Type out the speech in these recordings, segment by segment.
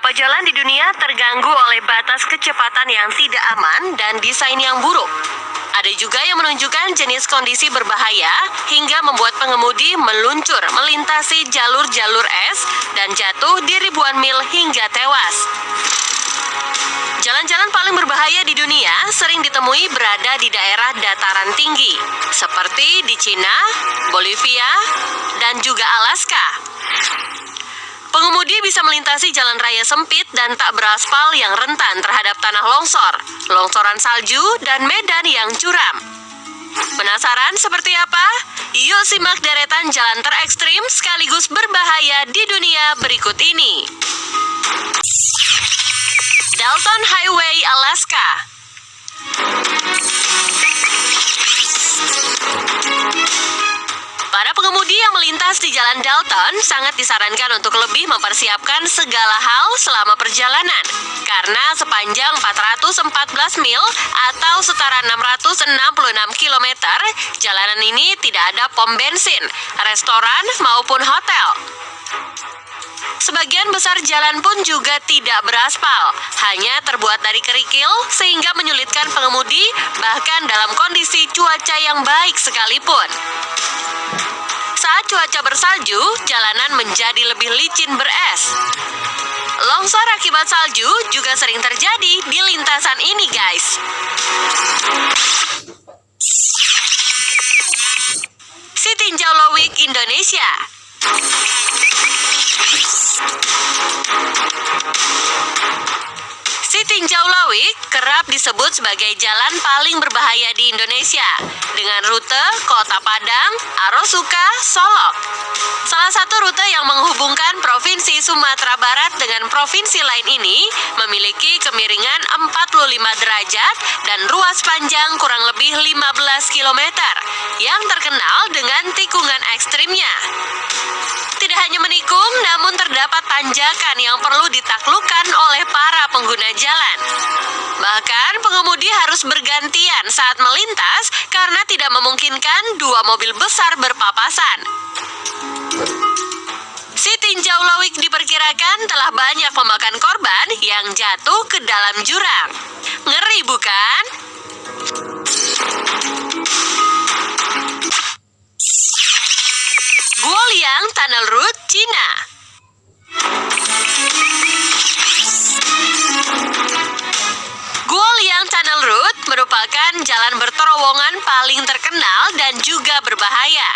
Beberapa jalan di dunia terganggu oleh batas kecepatan yang tidak aman dan desain yang buruk. Ada juga yang menunjukkan jenis kondisi berbahaya hingga membuat pengemudi meluncur melintasi jalur-jalur es dan jatuh di ribuan mil hingga tewas. Jalan-jalan paling berbahaya di dunia sering ditemui berada di daerah dataran tinggi, seperti di Cina, Bolivia, dan juga Alaska. Pengemudi bisa melintasi jalan raya sempit dan tak beraspal yang rentan terhadap tanah longsor, longsoran salju, dan medan yang curam. Penasaran seperti apa? Yuk simak deretan jalan terekstrim sekaligus berbahaya di dunia berikut ini. Dalton Highway, Alaska. Para pengemudi yang melintas di Jalan Dalton sangat disarankan untuk lebih mempersiapkan segala hal selama perjalanan. Karena sepanjang 414 mil atau setara 666 km, jalanan ini tidak ada pom bensin, restoran maupun hotel. Sebagian besar jalan pun juga tidak beraspal, hanya terbuat dari kerikil sehingga menyulitkan pengemudi bahkan dalam kondisi cuaca yang baik sekalipun. Saat cuaca bersalju, jalanan menjadi lebih licin beres. Longsor akibat salju juga sering terjadi di lintasan ini, guys. Sitinjau Lowik, Indonesia. Sitinjau Lowik kerap disebut sebagai jalan paling berbahaya di Indonesia dengan rute Kota Padang, Arosuka, Solok. Salah satu rute yang menghubungkan Provinsi Sumatera Barat dengan provinsi lain ini memiliki kemiringan 45 derajat dan ruas panjang kurang lebih 15 km yang terkenal dengan tikungan ekstrimnya. Tidak hanya menikung, namun terdapat tanjakan yang perlu ditaklukkan oleh para pengguna jalan. Bahkan pengemudi harus bergantian saat melintas karena tidak memungkinkan dua mobil besar berpapasan. Sitinjau Lowik diperkirakan telah banyak memakan korban yang jatuh ke dalam jurang. Ngeri bukan? Guoliang Tunnel Route, Cina. Guoliang Tunnel Route merupakan jalan berterowongan paling terkenal dan juga berbahaya.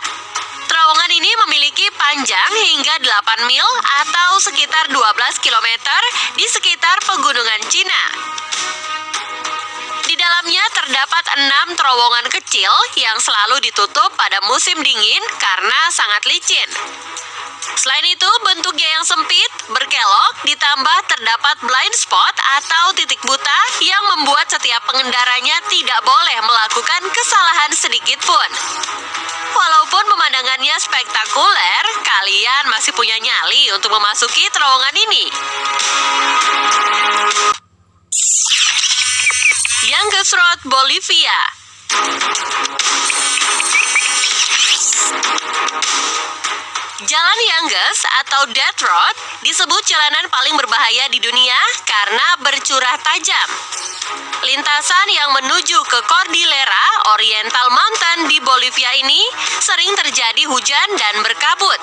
Terowongan ini memiliki panjang hingga 8 mil atau sekitar 12 km di sekitar pegunungan Cina. Di dalamnya terdapat 6 terowongan kecil yang selalu ditutup pada musim dingin karena sangat licin. Selain itu, bentuknya yang sempit, berkelok, ditambah terdapat blind spot atau titik buta yang membuat setiap pengendaranya tidak boleh melakukan kesalahan sedikit pun. Walaupun pemandangannya spektakuler, kalian masih punya nyali untuk memasuki terowongan ini. Yangtze Road, Bolivia. Jalan Yangtze atau Death Road disebut jalanan paling berbahaya di dunia karena bercurah tajam. Lintasan yang menuju ke Cordillera Oriental Mountain di Bolivia ini sering terjadi hujan dan berkabut.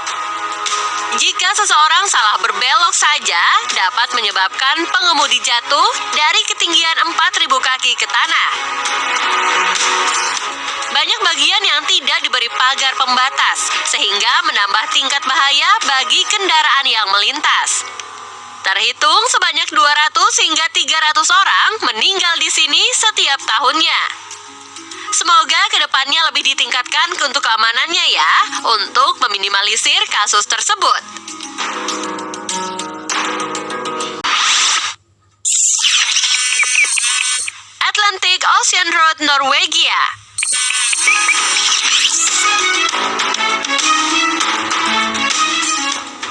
Jika seseorang salah berbelok saja, dapat menyebabkan pengemudi jatuh dari ketinggian 4.000 kaki ke tanah. Banyak bagian yang tidak diberi pagar pembatas, sehingga menambah tingkat bahaya bagi kendaraan yang melintas. Terhitung sebanyak 200 hingga 300 orang meninggal di sini setiap tahunnya. Semoga kedepannya lebih ditingkatkan untuk keamanannya ya, untuk meminimalisir kasus tersebut. Atlantic Ocean Road, Norwegia.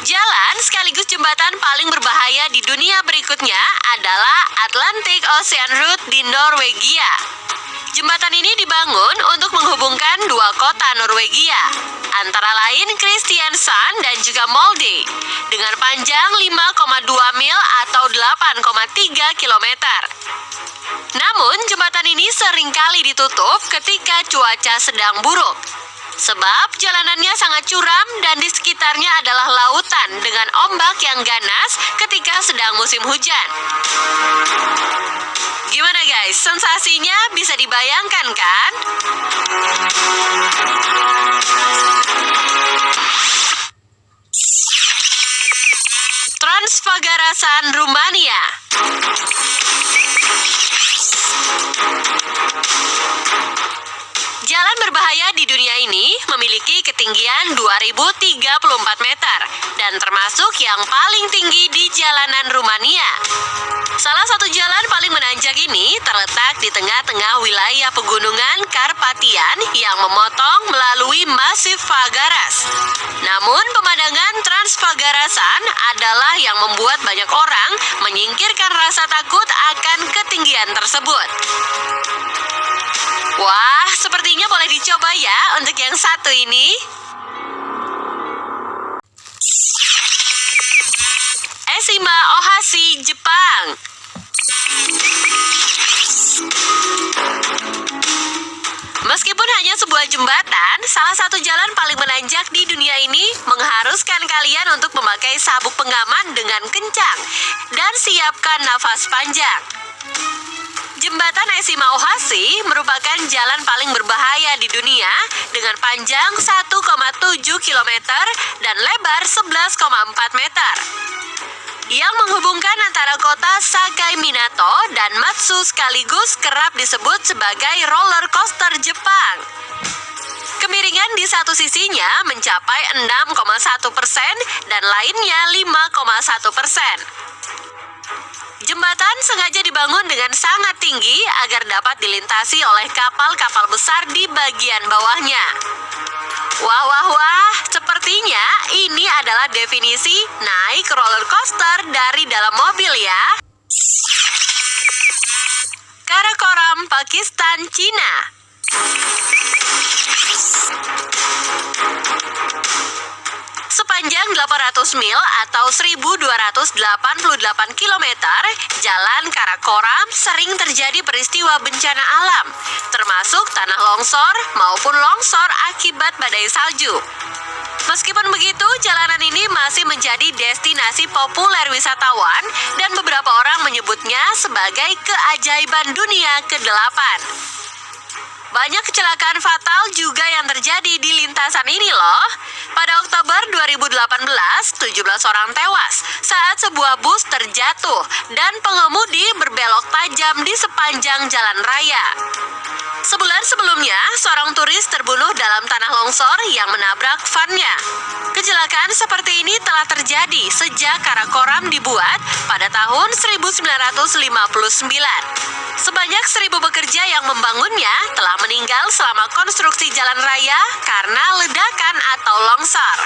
Jalan sekaligus jembatan paling berbahaya di dunia berikutnya adalah Atlantic Ocean Route di Norwegia. Jembatan ini dibangun untuk menghubungkan dua kota Norwegia, antara lain Kristiansand dan juga Molde, dengan panjang 5,2 mil atau 3 kilometer. Namun, jembatan ini seringkali ditutup ketika cuaca sedang buruk. Sebab jalanannya sangat curam dan di sekitarnya adalah lautan dengan ombak yang ganas ketika sedang musim hujan. Gimana guys, sensasinya bisa dibayangkan kan? Transfagarasan Rumania. Jalan berbahaya di dunia ini memiliki ketinggian 2034 meter dan termasuk yang paling tinggi di jalanan Rumania. Salah satu jalan paling menanjak ini terletak di tengah-tengah wilayah pegunungan Karpatian yang memotong melalui masif Fagaras. Namun pemandangan Transfagarasan adalah yang membuat banyak orang menyingkirkan rasa takut akan ketinggian tersebut. Wah, sepertinya boleh dicoba ya untuk yang satu ini. Eshima Ohashi, Jepang. Meskipun hanya sebuah jembatan, salah satu jalan paling menanjak di dunia ini mengharuskan kalian untuk memakai sabuk pengaman dengan kencang dan siapkan nafas panjang. Jembatan Eshima Ohashi merupakan jalan paling berbahaya di dunia dengan panjang 1,7 km dan lebar 11,4 meter. Yang menghubungkan antara kota Sakai Minato dan Matsu sekaligus kerap disebut sebagai roller coaster Jepang. Kemiringan di satu sisinya mencapai 6,1% dan lainnya 5,1%. Jembatan sengaja dibangun dengan sangat tinggi agar dapat dilintasi oleh kapal-kapal besar di bagian bawahnya. Wah, wah, wah, sepertinya ini adalah definisi naik roller coaster dari dalam mobil ya. Karakoram, Pakistan, Cina. Sepanjang 800 mil atau 1288 km, Jalan Karakoram sering terjadi peristiwa bencana alam, termasuk tanah longsor maupun longsor akibat badai salju. Meskipun begitu, jalanan ini masih menjadi destinasi populer wisatawan dan beberapa orang menyebutnya sebagai keajaiban dunia ke-8. Banyak kecelakaan fatal juga yang terjadi di lintasan ini loh. Pada Oktober 2018, 17 orang tewas saat sebuah bus terjatuh dan pengemudi berbelok tajam di sepanjang jalan raya. Sebulan sebelumnya, seorang turis terbunuh dalam tanah longsor yang menabrak van-nya. Kecelakaan seperti ini telah terjadi sejak Karakoram dibuat pada tahun 1959. Sebanyak 1.000 pekerja yang membangunnya telah meninggal selama konstruksi jalan raya karena ledakan atau longsor.